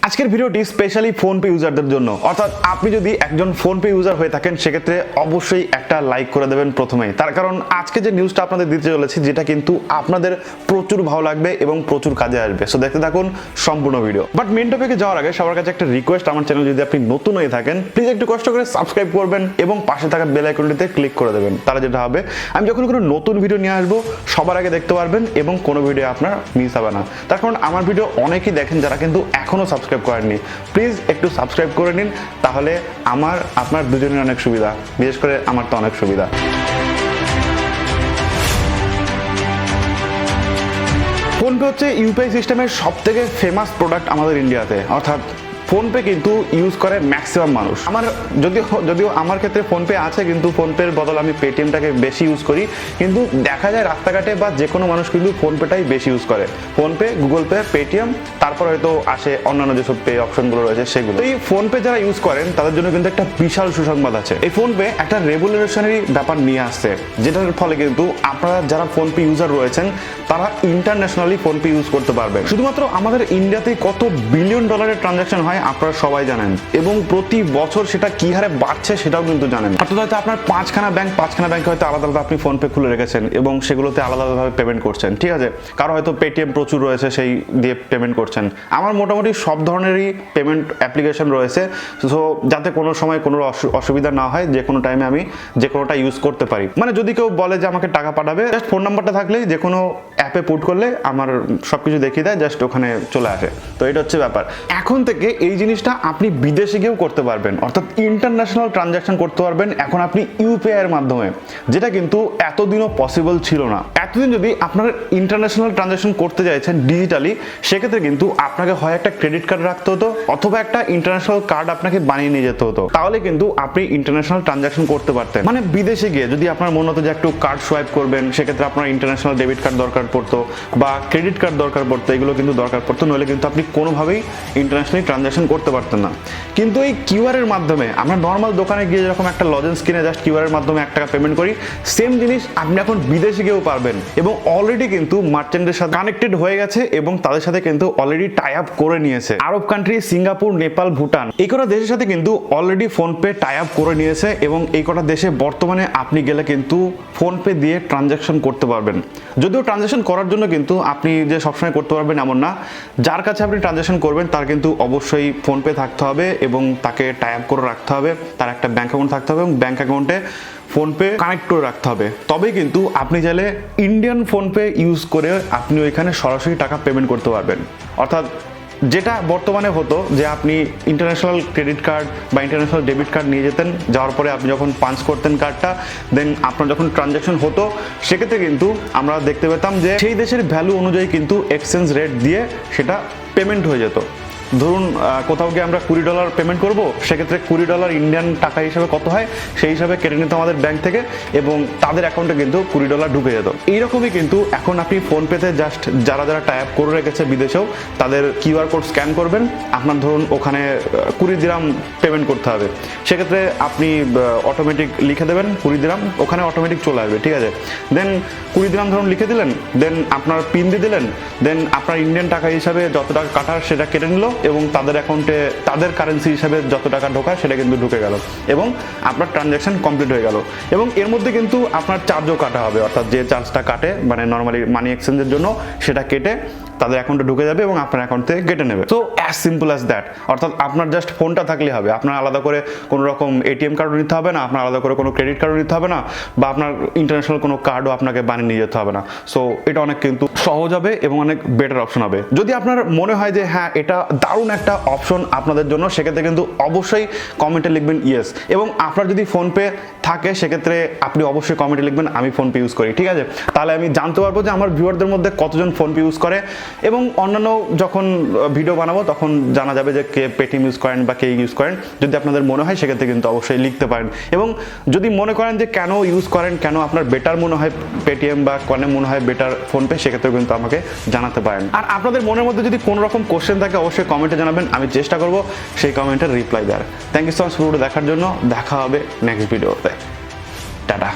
আজকের ভিডিওটি specially PhonePe ইউজারদের জন্য, অর্থাৎ আপনি যদি একজন ফোনপে ইউজার হয়ে থাকেন সেক্ষেত্রে অবশ্যই একটা লাইক করে দেবেন প্রথমেই। তার কারণ আজকে যে নিউজটা আপনাদের দিতে চলেছি যেটা কিন্তু আপনাদের প্রচুর ভালো লাগবে এবং প্রচুর কাজে আসবে। সো দেখতে থাকুন সম্পূর্ণ ভিডিও। বাট মেন টপিকে যাওয়ার আগে সবার কাছে একটা রিকোয়েস্ট, আমার চ্যানেল যদি আপনি নতুন হয়ে থাকেন প্লিজ একটু কষ্ট করে সাবস্ক্রাইব করবেন এবং পাশে থাকা বেল আইকনটিতে ক্লিক করে দেবেন। তাহলে যেটা হবে আমি যখন কোনো নতুন ভিডিও নিয়ে আসবো সবার আগে দেখতে পারবেন এবং কোনো ভিডিও আপনার মিস হবে না। তার কারণ আমার ভিডিও অনেকেই দেখেন যারা কিন্তু এখনো সাবস্ক্রাইব করেননি। প্লিজ একটু সাবস্ক্রাইব করে নিন, তাহলে আমার আপনার দুজনের অনেক সুবিধা, বিশেষ করে আমার তো অনেক সুবিধা। ফোনপে হচ্ছে ইউপিআই সিস্টেমের সবথেকে ফেমাস প্রোডাক্ট আমাদের ইন্ডিয়াতে, অর্থাৎ ফোনপে কিন্তু ইউজ করে ম্যাক্সিমাম মানুষ। আমার যদিও আমার ক্ষেত্রে ফোনপে আছে, কিন্তু ফোনপের বদল আমি পেটিএমটাকে বেশি ইউজ করি। কিন্তু দেখা যায় রাস্তাঘাটে বা যে কোনো মানুষ কিন্তু ফোনপেটাই বেশি ইউজ করে। ফোনপে, গুগল পে, পেটিএম, তারপর হয়তো আসে অন্যান্য যেসব পে অপশনগুলো রয়েছে সেগুলো। এই ফোনপে যারা ইউজ করেন তাদের জন্য কিন্তু একটা বিশাল সুসংবাদ আছে। এই ফোনপে একটা রেভলিউশনারি ব্যাপার নিয়ে আসছে, যেটার ফলে কিন্তু আপনারা যারা ফোনপে ইউজার রয়েছেন তারা ইন্টারন্যাশনালি ফোনপে ইউজ করতে পারবে। শুধুমাত্র আমাদের ইন্ডিয়াতে কত বিলিয়ন ডলারের ট্রানজাকশন হয় আপনারা সবাই জানেন, এবং প্রতি বছর সেটা কি হারে বাড়ছে সেটাও কিন্তু জানেন। অর্থাৎ হয়তো আপনার পাঁচখানা ব্যাংক হয়তো আলাদা আলাদা আপনি ফোনপে খুলে রেখেছেন এবং সেগুলোতে আলাদা আলাদাভাবে পেমেন্ট করছেন, ঠিক আছে। কারো হয়তো পেটিএম প্রচুর রয়েছে, সেই দিয়ে পেমেন্ট করছেন। আমার মোটামুটি সব ধরনেরই পেমেন্ট অ্যাপ্লিকেশন রয়েছে, সো যাতে কোনো সময় কোনো অসুবিধা না হয়, যে কোনো টাইমে আমি যে কোনোটা ইউজ করতে পারি। মানে যদি কেউ বলে যে আমাকে টাকা পাঠাবে, জাস্ট ফোন নাম্বারটা থাকলেই যে কোনো অ্যাপে পুট করলে আমার সবকিছু দেখিয়ে দেয়, জাস্ট ওখানে চলে আসে। তো এটা হচ্ছে ব্যাপার। এখন থেকে এই জিনিসটা আপনি বিদেশে গিয়েও করতে পারবেন, অর্থাৎ ইন্টারন্যাশনাল ট্রানজাকশন করতে পারবেন এখন আপনি ইউপিআই এর মাধ্যমে, যেটা কিন্তু এতদিনও পসিবল ছিল না। এতদিন যদি আপনার ইন্টারন্যাশনাল ট্রানজাকশন করতে চাইছেন ডিজিটালি, সেক্ষেত্রে কিন্তু আপনাকে হয় একটা ক্রেডিট কার্ড রাখতে হতো অথবা একটা ইন্টারন্যাশনাল কার্ড আপনাকে বানিয়ে নিয়ে যেতে হতো, তাহলে কিন্তু আপনি ইন্টারন্যাশনাল ট্রানজাকশন করতে পারতেন। মানে বিদেশে গিয়ে যদি আপনার মনে হতো যে একটু কার্ড সোয়াইপ করবেন, সেক্ষেত্রে আপনার ইন্টারন্যাশনাল ডেবিট কার্ড দরকার পড়তো বা ক্রেডিট কার্ড দরকার পড়তো, এগুলো কিন্তু দরকার পড়তো, নইলে কিন্তু আপনি কোনোভাবেই ইন্টারন্যাশনালি ট্রানজাকশন করতে পারতেন না। কিন্তু এই কিউআর এর মাধ্যমে আমরা নর্মাল দোকানে গিয়ে যেরকম একটা লজেন্স কিনে জাস্ট কিউআর এর মাধ্যমে 1 টাকা পেমেন্ট করি, সেম জিনিস আপনি এখন বিদেশে গিয়েও পারবেন। এবং অলরেডি কিন্তু মার্চেন্টের সাথে কানেক্টেড হয়ে গেছে এবং তাদের সাথে কিন্তু অলরেডি টাই আপ করে নিয়েছে। আরব কান্ট্রি, সিঙ্গাপুর, নেপাল, ভুটান, এই কটা দেশের সাথে কিন্তু অলরেডি ফোনপে টাই আপ করে নিয়েছে এবং এই কটা দেশে বর্তমানে আপনি গেলে কিন্তু ফোনপে দিয়ে ট্রানজাকশন করতে পারবেন। যদিও ট্রানজাকশন করার জন্য কিন্তু আপনি যে সবসময় করতে পারবেন এমন না, যার কাছে আপনি ট্রানজাকশন করবেন তার কিন্তু অবশ্যই ফোনপে থাকতে হবে এবং তাকে টাই আপ করে রাখতে হবে, তার একটা ব্যাংক অ্যাকাউন্ট থাকতে হবে এবং ব্যাংক অ্যাকাউন্টে ফোনপে কানেক্ট করে রাখতে হবে। তবেই কিন্তু আপনি চাইলে ইন্ডিয়ান ফোনপে ইউজ করে আপনি ওইখানে সরাসরি টাকা পেমেন্ট করতে পারবেন। অর্থাৎ যেটা বর্তমানে হতো যে আপনি ইন্টারন্যাশনাল ক্রেডিট কার্ড বা ইন্টারন্যাশনাল ডেবিট কার্ড নিয়ে যেতেন, যাওয়ার পরে আপনি যখন পাঞ্চ করতেন কার্ডটা, দেন আপনার যখন ট্রানজাকশন হতো সেক্ষেত্রে কিন্তু আমরা দেখতে পেতাম যে সেই দেশের ভ্যালু অনুযায়ী কিন্তু এক্সচেঞ্জ রেট দিয়ে সেটা পেমেন্ট হয়ে যেত। ধরুন কোথাও গিয়ে আমরা $20 পেমেন্ট করব, সেক্ষেত্রে $20 ইন্ডিয়ান টাকা হিসেবে কত হয় সেই হিসাবে কেটে নিত আমাদের ব্যাংক থেকে এবং তাদের অ্যাকাউন্টে কিন্তু $20 ঢুকে যেত। এইরকমই কিন্তু এখন আপনি ফোনপেতে জাস্ট যারা যারা টাই আপ করে রেখেছে বিদেশেও, তাদের কিউআর কোড স্ক্যান করবেন, আপনার ধরুন ওখানে 20 দিরহাম পেমেন্ট করতে হবে, সেক্ষেত্রে আপনি অটোমেটিক লিখে দেবেন 20 দিরহাম, ওখানে অটোমেটিক চলে আসবে, ঠিক আছে। দেন 20 দিরহাম ধরুন লিখে দিলেন, দেন আপনার পিন দিয়ে দিলেন, দেন আপনার ইন্ডিয়ান টাকা হিসাবে যত টাকা কাটার সেটা কেটে নিল এবং তাদের অ্যাকাউন্টে তাদের কারেন্সি হিসাবে যত টাকা ঢোকায় সেটা কিন্তু ঢুকে গেল এবং আপনার ট্রানজাকশন কমপ্লিট হয়ে গেল। এবং এর মধ্যে কিন্তু আপনার চার্জও কাটা হবে, অর্থাৎ যে চার্জটা কাটে মানে নর্মালি মানি এক্সচেঞ্জের জন্য, সেটা কেটে তাদের অ্যাকাউন্টে ঢুকে যাবে এবং আপনার অ্যাকাউন্ট থেকে কেটে নেবে। So as simple as that. অর্থাৎ আপনার জাস্ট ফোনটা থাকলে হবে, আপনার আলাদা করে কোনো রকম এটিএম কার্ডও নিতে হবে না, আপনার আলাদা করে কোনো ক্রেডিট কার্ডও নিতে হবে না, বা আপনার ইন্টারন্যাশনাল কোনো কার্ডও আপনাকে বানিয়ে নিয়ে যেতে হবে না। সো এটা অনেক কিন্তু সহজ হবে এবং অনেক বেটার অপশন হবে। যদি আপনার মনে হয় যে হ্যাঁ এটা দারুণ একটা অপশন আপনাদের জন্য, সেক্ষেত্রে কিন্তু অবশ্যই কমেন্টে লিখবেন ইয়েস। এবং আপনার যদি ফোনপে থাকে সেক্ষেত্রে আপনি অবশ্যই কমেন্টে লিখবেন আমি ফোনপে ইউজ করি, ঠিক আছে। তাহলে আমি জানতে পারবো যে আমার ভিউয়ারদের মধ্যে কতজন ফোনপে ইউজ করে, এবং অন্যান্য যখন ভিডিও বানাবো তখন জানা যাবে যে কে পেটিএম ইউজ করেন বা কে ইউজ করেন। যদি আপনাদের মনে হয় সেক্ষেত্রে কিন্তু অবশ্যই লিখতে পারেন। এবং যদি মনে করেন যে কেন ইউজ করেন, কেন আপনার বেটার মনে হয় পেটিএম বা কেন মনে হয় বেটার ফোনপে, সেক্ষেত্রে কিন্তু আমাকে জানাতে পারেন। আর আপনাদের মনের মধ্যে যদি কোনো রকম কোশ্চেন থাকে অবশ্যই কমেন্টে জানাবেন, আমি চেষ্টা করবো সেই কমেন্টের রিপ্লাই দেওয়ার। থ্যাংক ইউ সো মাচ ভিডিওটা দেখার জন্য। দেখা হবে নেক্সট ভিডিওতে। টাটা।